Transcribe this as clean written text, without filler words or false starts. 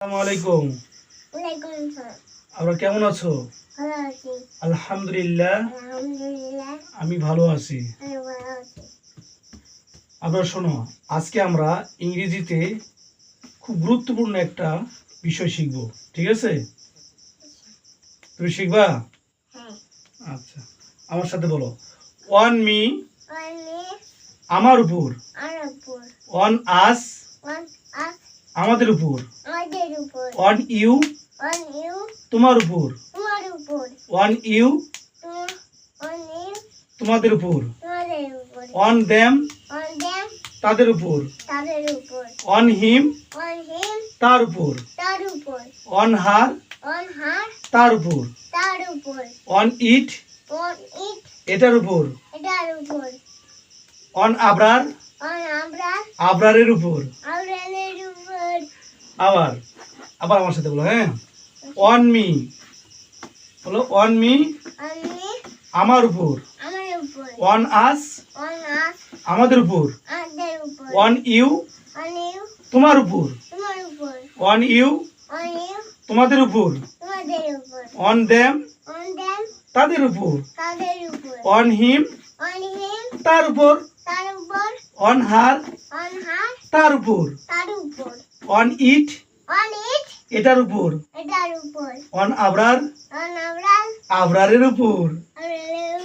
আসসালামু আলাইকুম। ওয়ালাইকুম আসসালাম। আমরা কেমন আছো? ভালো আছি। আলহামদুলিল্লাহ আলহামদুলিল্লাহ আমি ভালো আছি। আমি ভালো আছি। আপনারা শোনো, আজকে আমরা ইংরেজিতে খুব গুরুত্বপূর্ণ একটা বিষয় শিখব। ঠিক আছে? তুমি শিখবা? হ্যাঁ। আচ্ছা, আমার সাথে বলো। অন মি আমি আমার উপর, আমার উপর, অন আস অন আস আমাদের উপর, আমাদের উপর, অন ইউ অন ইউ তোমার উপর, তোমার উপর, অন ইউ অন ইউ তোমাদের উপর, তোমাদের উপর, অন দেম অন দেম তাদের উপর, তাদের উপর, অন হিম অন হিম তার উপর, তার উপর, অন হার অন হার তার উপর, তার উপর, অন ইট অন ইট এটার উপর, এটার উপর, অন আবরার অন আমরা আবরারের উপর। আউরালের উপর। আবার আবার আমার সাথে বলো, হ্যাঁ। অন মি বলো, অন মি আমি আমার উপর, আমার উপর, অন আস অন আস আমাদের উপর, আমাদের উপর, অন ইউ অন ইউ তোমার উপর, তোমার উপর, অন ইউ অন ইউ তোমাদের উপর, তোমাদের উপর, অন দেম অন দেম তাদের উপর, তাদের উপর, অন হিম অন হিম তার উপর, তার উপর, অন হার অন হার তার উপর, তার উপর, অন ইট অন ইট এটার উপর, এটার উপর, অন আবরার অন আমরা আবরারের উপর। আউরালের